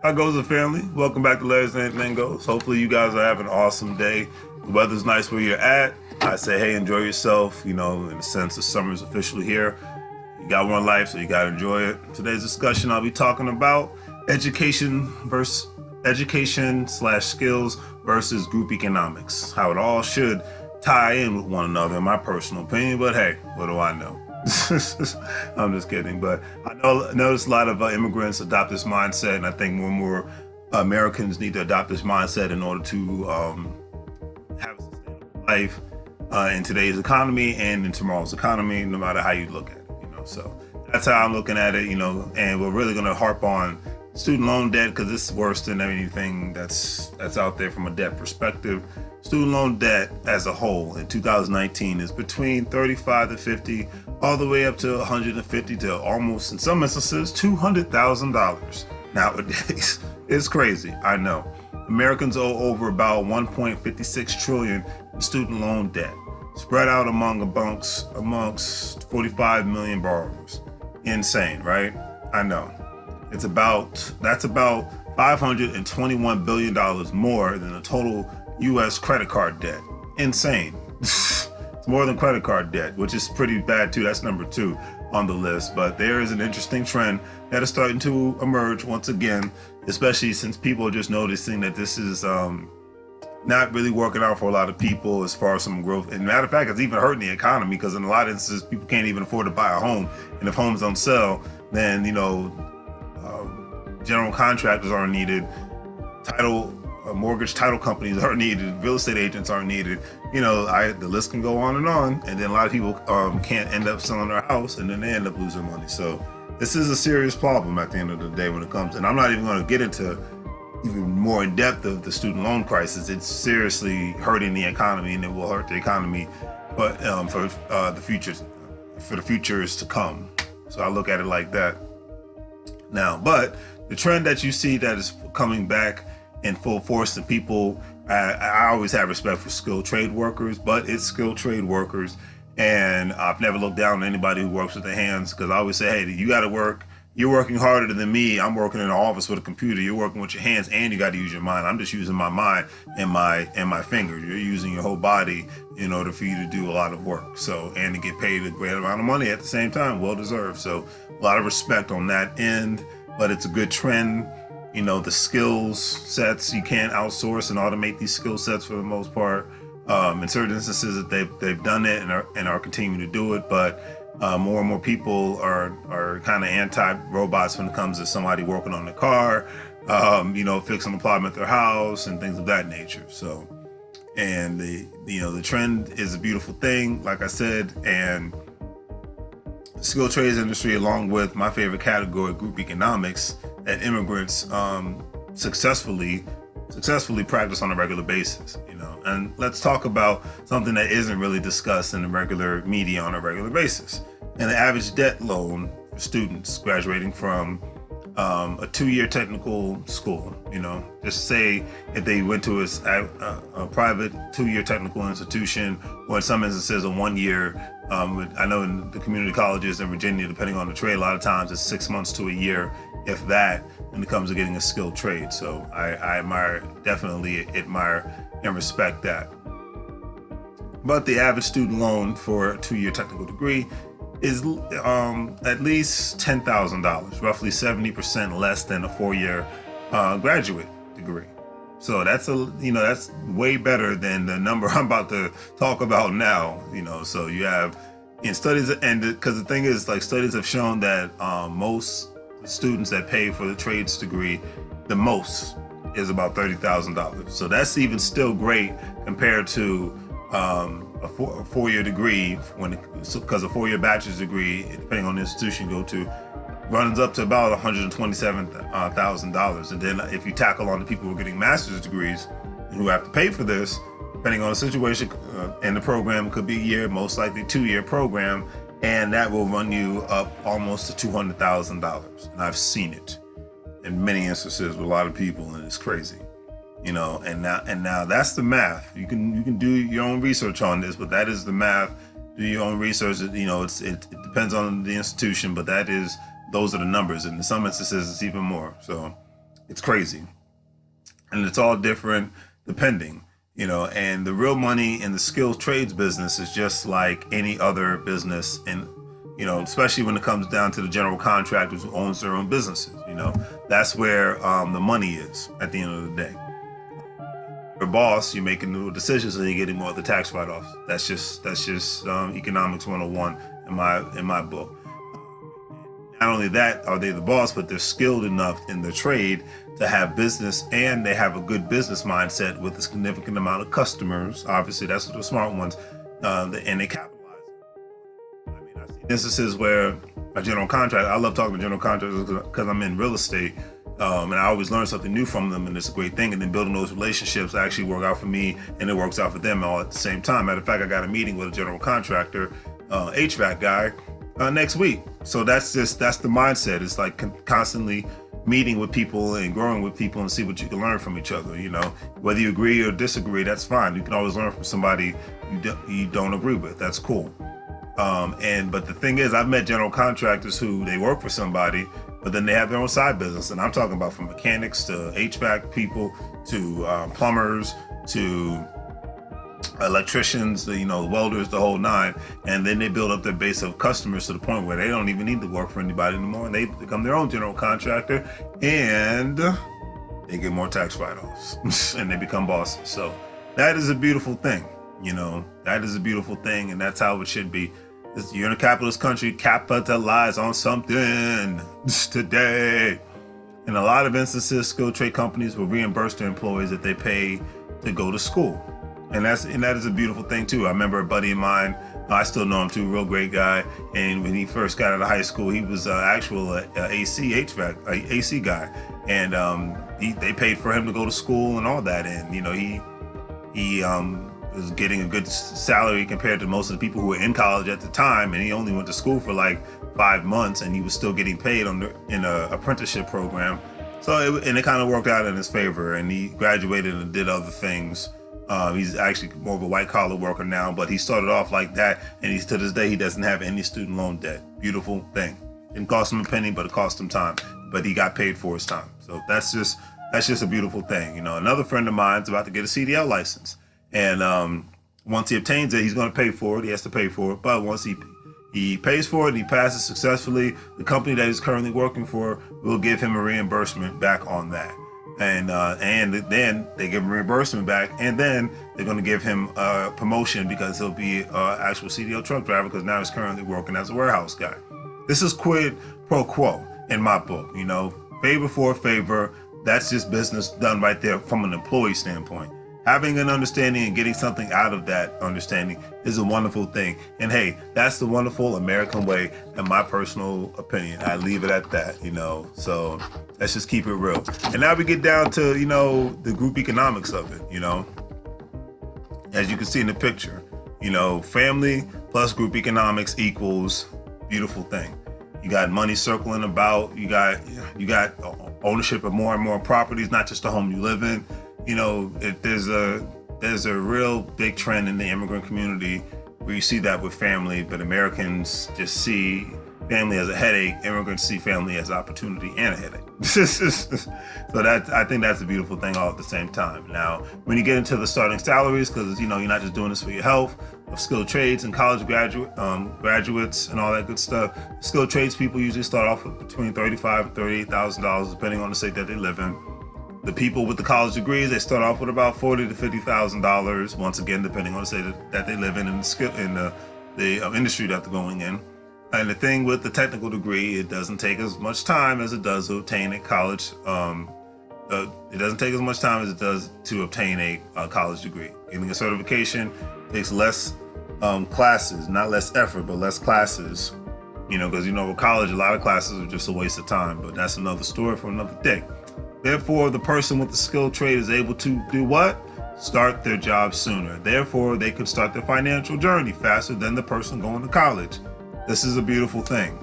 How goes the family? Welcome back to Larry's Anything Goes. Hopefully you guys are having an awesome day. The weather's nice where you're at. I say, hey, enjoy yourself. You know, in the sense the summer's officially here. You got one life, so you got to enjoy it. Today's discussion, I'll be talking about education/skills versus group economics. How it all should tie in with one another, in my personal opinion. But hey, what do I know? I'm just kidding. But notice a lot of immigrants adopt this mindset, and I think more and more Americans need to adopt this mindset in order to have a sustainable life in today's economy and in tomorrow's economy, no matter how you look at it. So that's how I'm looking at it. And we're really going to harp on student loan debt because it's worse than anything that's out there from a debt perspective. Student loan debt as a whole in 2019 is between 35 to 50, all the way up to 150 to almost, in some instances, $200,000 nowadays. It's crazy, I know. Americans owe over about 1.56 trillion in student loan debt, spread out amongst 45 million borrowers. Insane, right? I know. That's about $521 billion more than the total U.S. credit card debt. Insane. It's more than credit card debt, which is pretty bad too. That's number 2 on the list. But there is an interesting trend that is starting to emerge once again, especially since people are just noticing that this is not really working out for a lot of people as far as some growth. And matter of fact, it's even hurting the economy because in a lot of instances, people can't even afford to buy a home. And if homes don't sell, then, general contractors aren't needed, mortgage title companies aren't needed, real estate agents aren't needed. The list can go on. And then a lot of people can't end up selling their house, and then they end up losing money. So this is a serious problem at the end of the day when it comes. And I'm not even going to get into even more in depth of the student loan crisis. It's seriously hurting the economy, and it will hurt the economy, but for the futures to come. So I look at it like that now. But the trend that you see that is coming back in full force to people, I always have respect for skilled trade workers, but it's skilled trade workers. And I've never looked down on anybody who works with their hands, because I always say, hey, you got to work. You're working harder than me. I'm working in an office with a computer. You're working with your hands, and you got to use your mind. I'm just using my mind and my fingers. You're using your whole body in order for you to do a lot of work. So, and to get paid a great amount of money at the same time, well deserved. So a lot of respect on that end, but it's a good trend. The skills sets, you can't outsource and automate these skill sets for the most part. In certain instances that they've done it and are continuing to do it, but more and more people are kind of anti-robots when it comes to somebody working on the car, fixing the plumbing at their house and things of that nature. So, and the trend is a beautiful thing, like I said, and the skilled trades industry, along with my favorite category, group economics, that immigrants successfully practice on a regular basis. And let's talk about something that isn't really discussed in the regular media on a regular basis. And the average debt loan for students graduating from a 2-year technical school, just say if they went to a private 2-year technical institution, or in some instances a 1-year. I know in the community colleges in Virginia, depending on the trade, a lot of times it's 6 months to a year, if that, when it comes to getting a skilled trade. So I definitely admire and respect that. But the average student loan for a 2-year technical degree is at least $10,000, roughly 70% less than a 4-year graduate degree. So that's way better than the number I'm about to talk about now. So you have in studies, and because the thing is, like, studies have shown that most students that pay for the trades degree, the most is about $30,000. So that's even still great compared to a 4-year degree, because a 4-year bachelor's degree, depending on the institution you go to, runs up to about $127,000. And then if you tackle on the people who are getting master's degrees and who have to pay for this, depending on the situation and the program, it could be a year, most likely 2-year program, and that will run you up almost to $200,000. And I've seen it in many instances with a lot of people, and it's crazy. And now that's the math. You can do your own research on this, but that is the math. Do your own research. It depends on the institution, but that is those are the numbers. And in some instances, it's even more. So it's crazy. And it's all different depending, and the real money in the skilled trades business is just like any other business. And, especially when it comes down to the general contractors who owns their own businesses, that's where the money is at the end of the day. Your boss, you're making little decisions and you're getting more of the tax write-offs. That's just economics 101 in my book. Not only that are they the boss, but they're skilled enough in their trade to have business, and they have a good business mindset with a significant amount of customers. Obviously, that's the smart ones, and they capitalize. I mean, I've seen instances where a general contractor, I love talking to general contractors because I'm in real estate, and I always learn something new from them, and it's a great thing. And then building those relationships actually work out for me, and it works out for them all at the same time. Matter of fact, I got a meeting with a general contractor, HVAC guy, next week. So that's the mindset. It's like constantly meeting with people and growing with people and see what you can learn from each other. Whether you agree or disagree, that's fine. You can always learn from somebody you don't agree with. That's cool. But the thing is, I've met general contractors who they work for somebody, but then they have their own side business. And I'm talking about from mechanics to HVAC people to plumbers to electricians, welders, the whole nine. And then they build up their base of customers to the point where they don't even need to work for anybody anymore, and they become their own general contractor, and they get more tax write-offs and they become bosses. So that is a beautiful thing. That is a beautiful thing, and that's how it should be. You're in a capitalist country, capitalize on something today. In a lot of instances, skilled trade companies will reimburse their employees that they pay to go to school. And that is a beautiful thing too. I remember a buddy of mine, I still know him too, real great guy. And when he first got out of high school, he was actual AC guy. And they paid for him to go to school and all that. And he was getting a good salary compared to most of the people who were in college at the time. And he only went to school for like 5 months, and he was still getting paid in an apprenticeship program. So it kind of worked out in his favor. And he graduated and did other things. He's actually more of a white collar worker now, but he started off like that, and to this day he doesn't have any student loan debt. Beautiful thing. Didn't cost him a penny, but it cost him time. But he got paid for his time. So that's just a beautiful thing. Another friend of mine's about to get a CDL license, and once he obtains it, he's going to pay for it. He has to pay for it, but once he pays for it and he passes successfully, the company that he's currently working for will give him a reimbursement back on that. And then they give him reimbursement back, and then they're going to give him a promotion because he'll be an actual CDL truck driver, because now he's currently working as a warehouse guy. This is quid pro quo in my book. Favor for favor. That's just business done right there from an employee standpoint. Having an understanding and getting something out of that understanding is a wonderful thing. And hey, that's the wonderful American way, in my personal opinion. I leave it at that, So let's just keep it real. And now we get down to, the group economics of it, As you can see in the picture, family plus group economics equals beautiful thing. You got money circling about, you got ownership of more and more properties, not just the home you live in. There's a real big trend in the immigrant community where you see that with family, but Americans just see family as a headache. Immigrants see family as opportunity and a headache. So I think that's a beautiful thing all at the same time. Now, when you get into the starting salaries, because you're not just doing this for your health, of skilled trades and college graduates and all that good stuff. Skilled trades people usually start off with between $35,000 and $38,000, depending on the state that they live in. The people with the college degrees, they start off with about $40,000 to $50,000. Once again, depending on the state that they live in and the industry that they're going in. And the thing with the technical degree, it doesn't take as much time as it does to obtain a college. It doesn't take as much time as it does to obtain a college degree. Getting a certification takes less classes, not less effort, but less classes. Because with college, a lot of classes are just a waste of time. But that's another story for another day. Therefore, the person with the skilled trade is able to do what? Start their job sooner. Therefore, they could start their financial journey faster than the person going to college. This is a beautiful thing.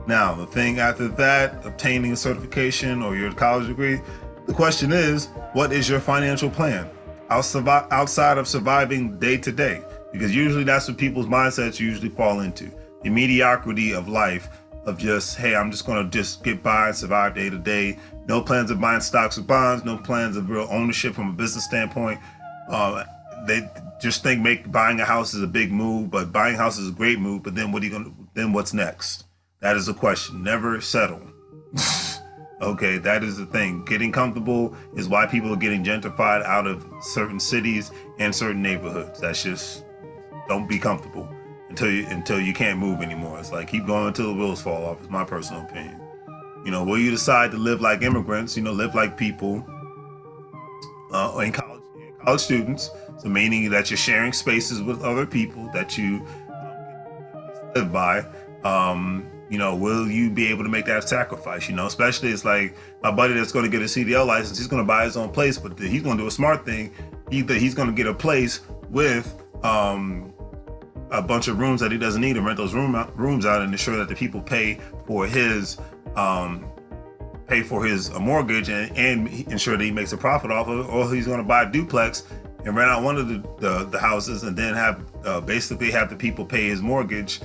Now, the thing after that, obtaining a certification or your college degree, the question is, what is your financial plan? Outside of surviving day to day, because usually that's what people's mindsets usually fall into. The mediocrity of life of just, hey, I'm just going to just get by and survive day to day. No plans of buying stocks or bonds, no plans of real ownership from a business standpoint. They just think buying a house is a big move, but buying a house is a great move. But then then what's next? That is the question. Never settle. Okay, that is the thing. Getting comfortable is why people are getting gentrified out of certain cities and certain neighborhoods. That's just, don't be comfortable until you can't move anymore. It's like keep going until the wheels fall off. Is my personal opinion. Will you decide to live like immigrants? Live like people in college students. So meaning that you're sharing spaces with other people that you live by. Will you be able to make that sacrifice? Especially it's like my buddy that's going to get a CDL license. He's going to buy his own place, but he's going to do a smart thing. Either he's going to get a place with a bunch of rooms that he doesn't need and rent those rooms out and ensure that the people pay for his mortgage and ensure that he makes a profit off of it, or he's going to buy a duplex and rent out one of the houses and then basically have the people pay his mortgage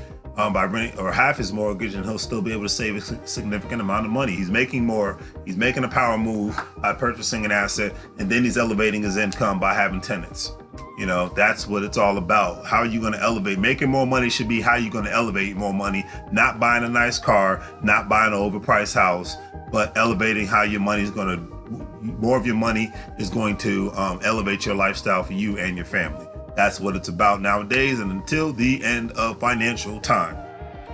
by renting, or half his mortgage, and he'll still be able to save a significant amount of money. He's making more. He's making a power move by purchasing an asset, and then he's elevating his income by having tenants. That's what it's all about. How are you going to elevate? Making more money should be how you're going to elevate more money, not buying a nice car, not buying an overpriced house, but elevating how your money is going to, more of your money is going to elevate your lifestyle for you and your family. That's what it's about nowadays, and until the end of financial time.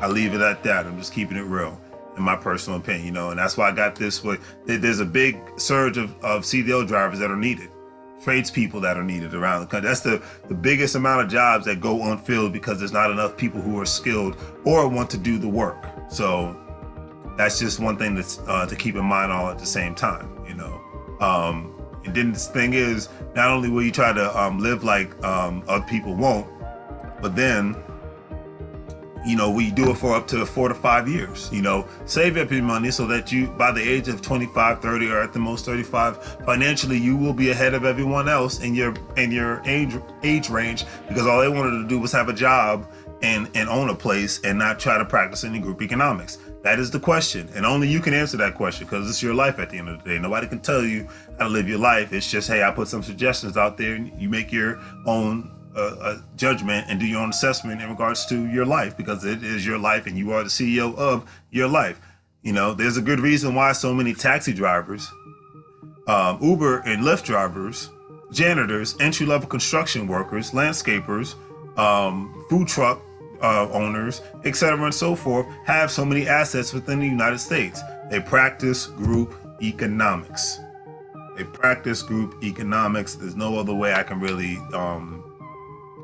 I leave it at that. I'm just keeping it real, in my personal opinion, and that's why I got this way. There's a big surge of CDL drivers that are needed, tradespeople that are needed around the country. That's the biggest amount of jobs that go unfilled because there's not enough people who are skilled or want to do the work. So that's just one thing that's to keep in mind all at the same time, And then this thing is, not only will you try to live like other people won't, but then, we do it for up to 4 to 5 years. Save up your money so that you, by the age of 25, 30, or at the most 35, financially, you will be ahead of everyone else in your age range, because all they wanted to do was have a job and own a place and not try to practice any group economics. That is the question, and only you can answer that question, because it's your life at the end of the day. Nobody can tell you how to live your life. It's just, hey, I put some suggestions out there, and you make your own judgment and do your own assessment in regards to your life, because it is your life and you are the CEO of your life. There's a good reason why so many taxi drivers, Uber and Lyft drivers, janitors, entry-level construction workers, landscapers, food truck owners, etc., and so forth, have so many assets within the United States. They practice group economics. There's no other way I can really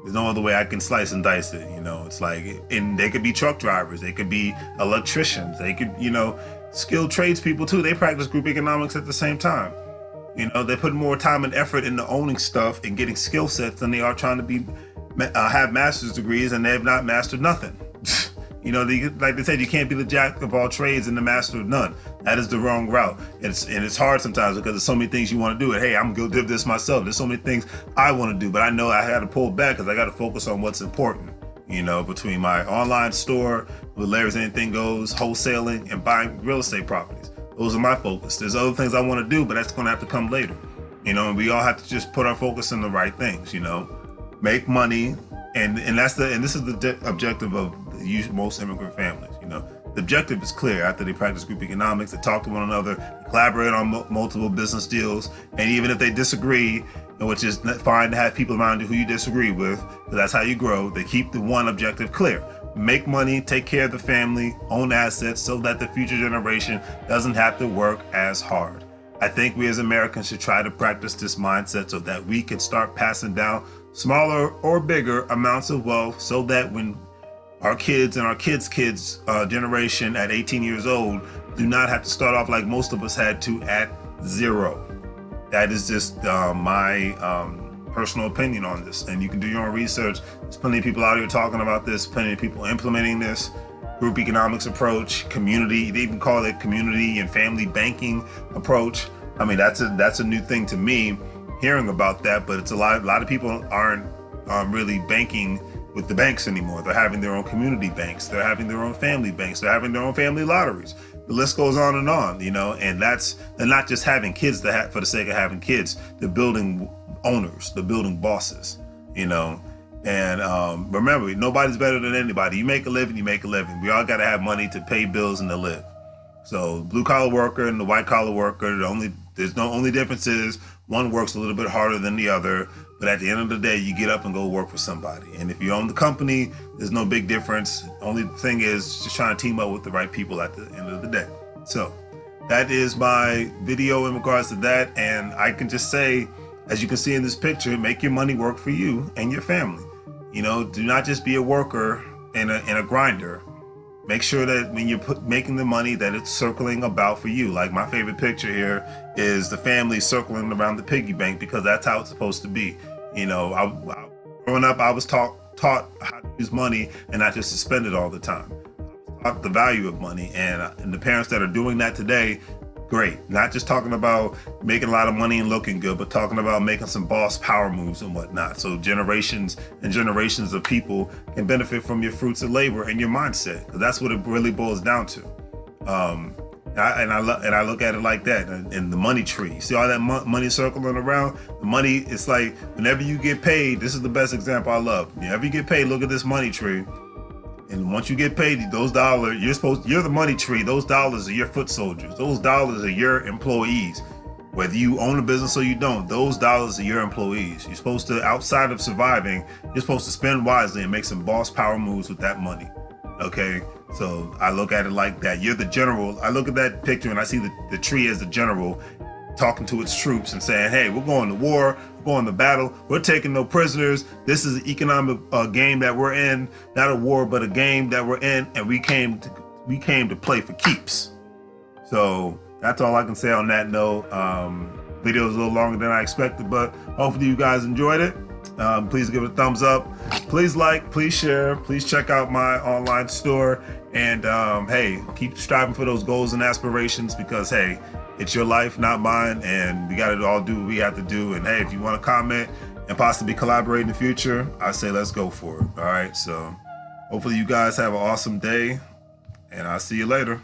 there's no other way I can slice and dice it. It's like, and they could be truck drivers, they could be electricians, they could, skilled tradespeople too. They practice group economics at the same time. They put more time and effort into owning stuff and getting skill sets than they are trying to have master's degrees, and they have not mastered nothing. Like they said, you can't be the jack of all trades and the master of none. That is the wrong route. It's hard sometimes because there's so many things you want to do. Hey, I'm going to do this myself. There's so many things I want to do, but I know I got to pull back because I got to focus on what's important. Between my online store, with Larry's Anything Goes, wholesaling, and buying real estate properties. Those are my focus. There's other things I want to do, but that's going to have to come later. And we all have to just put our focus on the right things. Make money, and this is the objective of most immigrant families. The objective is clear. After they practice group economics, they talk to one another, they collaborate on multiple business deals, and even if they disagree, which is fine to have people around you who you disagree with, because that's how you grow, they keep the one objective clear. Make money, take care of the family, own assets, so that the future generation doesn't have to work as hard. I think we as Americans should try to practice this mindset so that we can start passing down smaller or bigger amounts of wealth, so that when our kids and our kids' kids generation at 18 years old do not have to start off like most of us had to at zero. That is just my personal opinion on this. And you can do your own research. There's plenty of people out here talking about this, plenty of people implementing this group economics approach, community, they even call it community and family banking approach. I mean, that's a new thing to me, hearing about that, but it's a lot of people aren't really banking with the banks anymore. They're having their own community banks. They're having their own family banks. They're having their own family lotteries. The list goes on, you know, and they're not just having kids for the sake of having kids. They're building owners. They're building bosses, you know. And remember, nobody's better than anybody. You make a living, you make a living. We all got to have money to pay bills and to live. So blue collar worker and the white collar worker, there's no only difference is one works a little bit harder than the other. But at the end of the day, you get up and go work for somebody. And if you own the company, there's no big difference. Only thing is just trying to team up with the right people at the end of the day. So that is my video in regards to that. And I can just say, as you can see in this picture, make your money work for you and your family. You know, do not just be a worker and a grinder. Make sure that when you're making the money that it's circling about for you. Like my favorite picture here is the family circling around the piggy bank, because that's how it's supposed to be. You know, growing up, I was taught how to use money and not just to spend it all the time. I was taught the value of money, and the parents that are doing that today, great. Not just talking about making a lot of money and looking good, but talking about making some boss power moves and whatnot. So generations and generations of people can benefit from your fruits of labor and your mindset. That's what it really boils down to. I look at it like that, and the money tree. See all that money circling around? The money, it's like whenever you get paid, this is the best example I love. Whenever you get paid, look at this money tree. And once you get paid, those dollars, you're the money tree. Those dollars are your foot soldiers. Those dollars are your employees. Whether you own a business or you don't, those dollars are your employees. You're supposed to, outside of surviving, you're supposed to spend wisely and make some boss power moves with that money. Okay? So I look at it like that. You're the general. I look at that picture and I see the tree as the general talking to its troops and saying, hey, we're going to war, we're going to battle, we're taking no prisoners. This is an economic game that we're in, not a war, but a game that we're in, and we came to play for keeps. So that's all I can say on that note. Video is a little longer than I expected, but hopefully you guys enjoyed it. Please give it a thumbs up. Please like, please share, please check out my online store. And hey, keep striving for those goals and aspirations, because hey, it's your life, not mine, and we got to all do what we have to do. And hey, if you want to comment and possibly collaborate in the future, I say let's go for it. All right, so hopefully you guys have an awesome day, and I'll see you later.